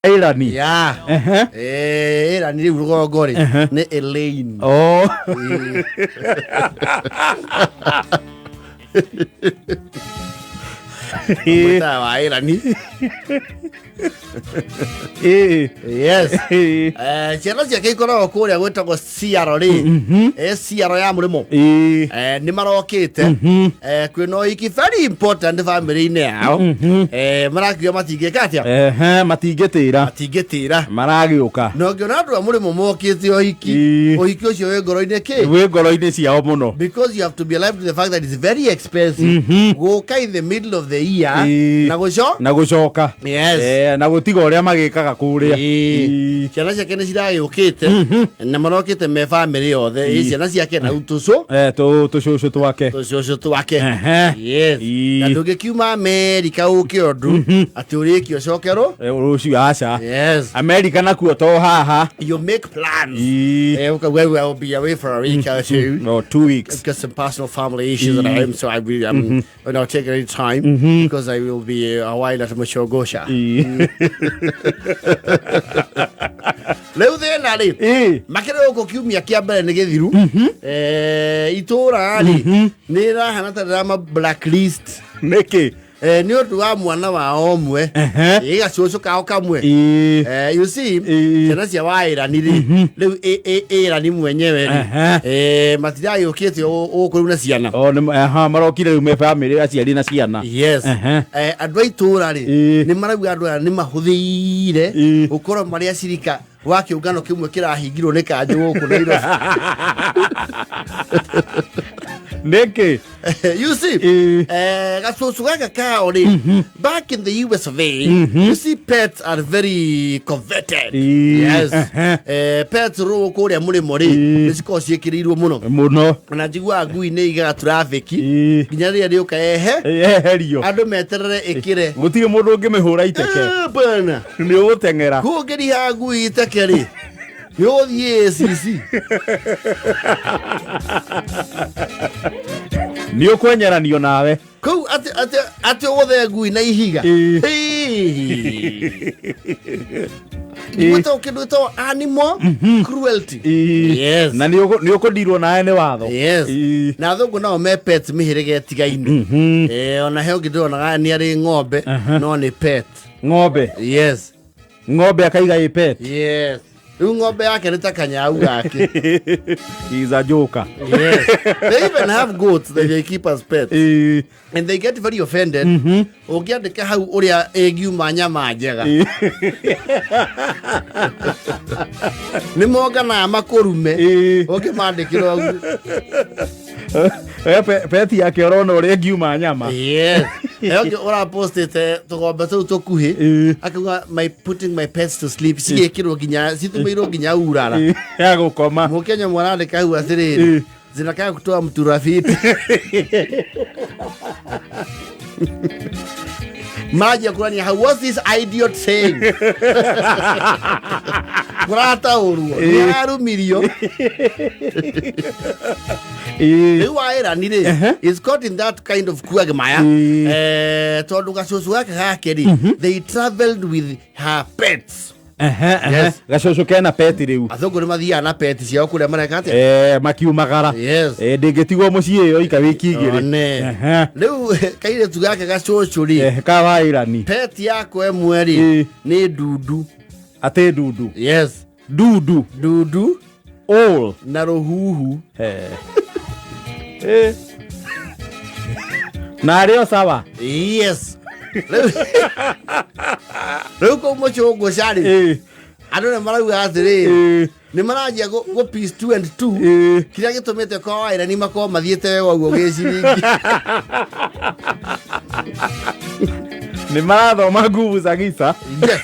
Elaine. Yeah. Elaine riu rugongo ri ni Elaine. Oh. Mwita wa Elaine. Yes. Ciana ciake ikoragwo kuria gwitagwo ciaro ri. Ciaro ya murimo. Ni marokite. Kwina iki very important family-ini yao. Marakiwa matingika atia? Matingitira. Maragiuka. No ngiona andu a murimo mokite ohiki. Ohiki ucio wi ngoro-ini ki? Wi ngoro-ini ciao muno. Because you have to be alive to the fact that it's very expensive. Guka in the middle of the year. Na gucoka. Yes. Na gutiga uria magikaga kuria. Ciana ciake ni ciragĩũkĩte na marokĩte me family yothe. Ciana ciake na utucu. Tucucu twake. Tucucu twake. Yes. Na ndũngĩkiuma America ũke ũndũ atĩ ũrĩkio cokerwo. Rũciũ aca. Yes. America nakuo to haha. You make plans. We will be away for a week or two. Or 2 weeks. I've got some personal family issues at home, so I'm not taking any time because I will be a while at Mashogosha. Leo thena ri makere uko kiumia kia mbere ni githiru ituura ri ni rahana ta drama blacklist niki ni undu wa mwana wa omwe igacucu kao kamwe you see ciana cia Wa Elaine ri riu Elaine mwenyewe ri matirai ukite ukuri na ciana marokire riu me family aciari na ciana. Yes. Andu a itura ri ni marauga andu aya ni mahuthire ukorwo mari acirika wa kiungano kimwe kirahingirwo ni kanju guku Nairobi. Niki you see gacucu gaka kao ri back in the US of A, you see pets are very coveted. Yes. Pets ro kuria murimo ri niciko ciikirirwo muno na njigua ngui ni iga traffic nginya ria ri uka eherio andu meterere ikire gutire mundu ungimihura iteke bana ni ugutengera kugeria ngui iteke ri yo sisi ni ukwenyeranio nawe ku ati wothe ngui na ihiga Iwito kiduto animal cruelty. Yes. Na ni ukundirwo nawe ni watho. Yes. Na thungu nao me pets mihirige tigaini. Ona heo ngidonaga ni ari ng'ombe no ni pet. Ng'ombe. Yes. Ng'ombe akaiga i pet. Yes. Ng'ombe yake ni ta kanyau gake. He's a joker. Yes. They even have goats that they keep as pets. And they get very offended. Ugiandika hau uria egiuma nyama njega. Ni moga na makurume. Ukimandikira peti yake orona uria egiuma nyama. Yes. Ego ora postete tugombe tu tukuhi. Akaga putting my pets to sleep. Siekirwo ginya situmirwo ginya urara. Ya gukoma. Mukenya mwanandika hau atiriri. Zinakaya kutoa mturafiti. Maji kurani, what's this idiot saying? Kurata uru. Yaru milio. Wa Elaine is caught in that kind of quagmire. Tondu gacucu gake gake they traveled with her pets. Yes. Gacucu kena peti riu. Athungu ni mathiaga na peti ciao kuria mareka atia makiumagara. Yes. Ndingitigwo mucii iyo ika wiki igiri. Riu kairetu gake gacucu ri ka Wa Elaine peti yako emwe ri ni ndundu. Ate ndundu. Yes. Ndundu all na huhu. Na ario sawa. Yes. Riu ko muchungu cari andu ne marauga atiri ni marajia go piece 2 and 2 kiria gitumite kwa Wa Elaine mako mathiete wega uguo giciringi ni marathoma nguvu za gisa. Yes.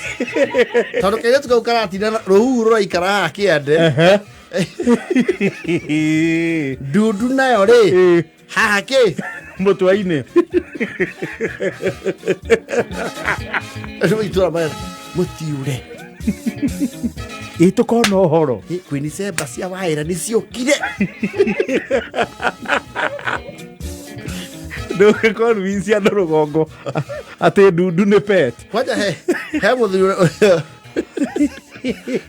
Tondu kairia tukaukara atina ruhu roikara akiende ndundu nayo ri haha ki mutwa-ini ituura mara mutiure itukona uhoro kwini semba cia Wa Elaine ciukire ndũgĩkonvinsia andũ rũgongo atĩ ndundu nĩ pet. Kwanja he muthuri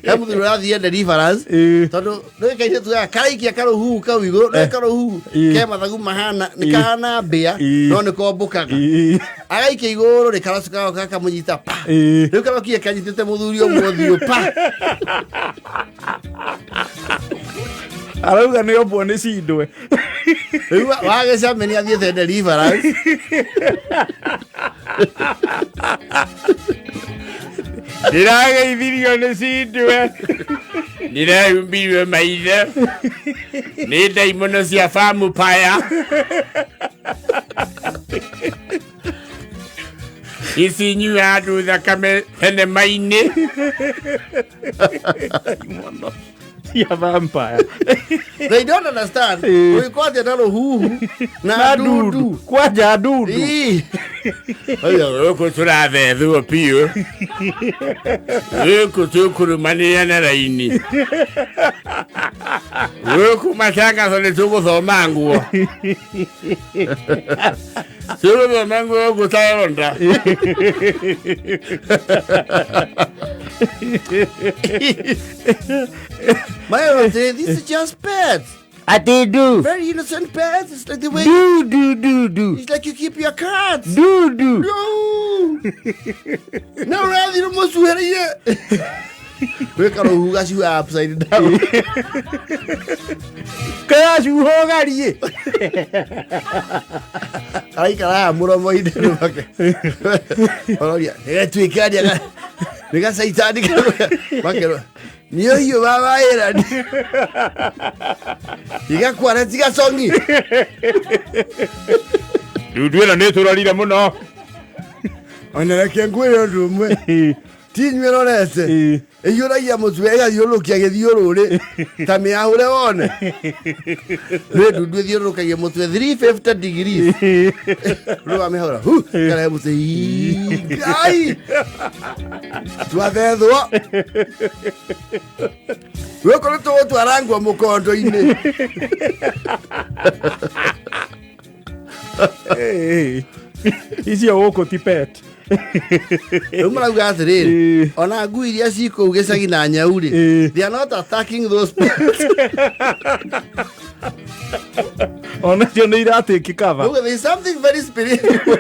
Kamu tu rathi ya deliverance. Tado no kaise tu karaikia karo huhu kau iguru no karo huhu ke mathagu mahana nikahana mbia no nikombukaga agaikia iguru nikaracuka kaka munyita pa riu karokia kanyitite muthuri o mothiu pa arauga nä ombwo nä cindwe riu wagecame nä athiäte deliverance ndirageithirio nä cindwe ndiraumbiwe maithe nä ndaimono cia famupaya ici nyua andå thakame thenema-inä cia vampire. They don't understand. We call it a huhu na ndundu. Kwaja ndundu. Oko turathethwo piũ gũkũ tũkũrũmanĩrĩra na raini gũkũ matangatho nĩ tũgũthoma nguo tũgũthoma nguo gũkũ taronda My this is just pets. I did do. Very innocent pets. It's like the way Do. it's like you keep your cats. Do. No. No, rather you must wear it. We can who got you upside down. Kaya shuhogari. Ai cara, muro moi de no bake. Olha, tu ikadia. Nega saitani bakero. Niyo hiyo baba era. Iga kwara tiga songi. Ndwira nä tå rarire må no Ona reke ngwira ndumwe. Tinywe rorete. Eyuragia mutwega thiurukia githiururi. Ta miahure wone. Nä ndundu thiurukagia mutwe 350 degrees. Rwa mehora. Kara mutwe. Ai. Twathethwo. We kono to twarangwa mukondo-ini. icio gå ti pet. Marauga atiriri ona ngui iria cikou gicagi na nyau ri they are not attacking those pets. Ona cio nä iratä kä kava. Look, there is something very spiritual.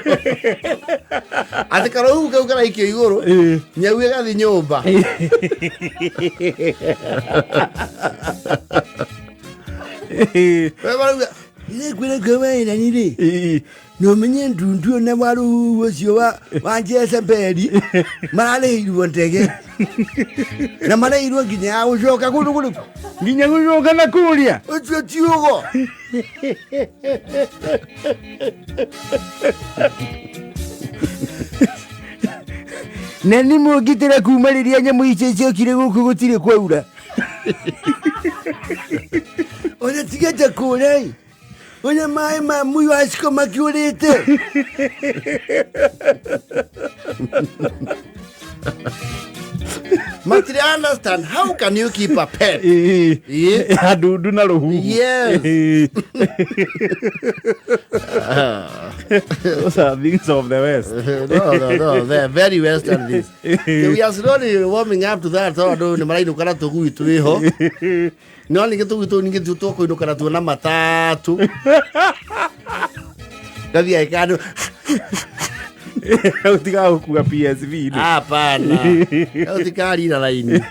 Ati karohu kau karaikio iguru nyau igathi nyumba. We marauga ile kwira kama ina niri no menye ndundu na maru ucio wa jese bedi marale irwo ndege na mare irwo nginya gucoka kundu nginya gucoka na kuria ucio tiugo na nä må ngä tä ra kuma rä ria nyamå icio ciokire gå kå gå tirä kwaura ona tigete kå ona maä ma må waciko makä å rä te Matri understand how can you keep a pet? Ndundu na ruhu. Yes. Those are things of the West. No, they're very Western things. We are slowly warming up to that. So ni maraino kana tugu itu iho. No ni gitu gitu ni gitu toko ino kana tu na matatu. Kazi aikado. Utiga gukua PSV. Hapana. Utikari na laini.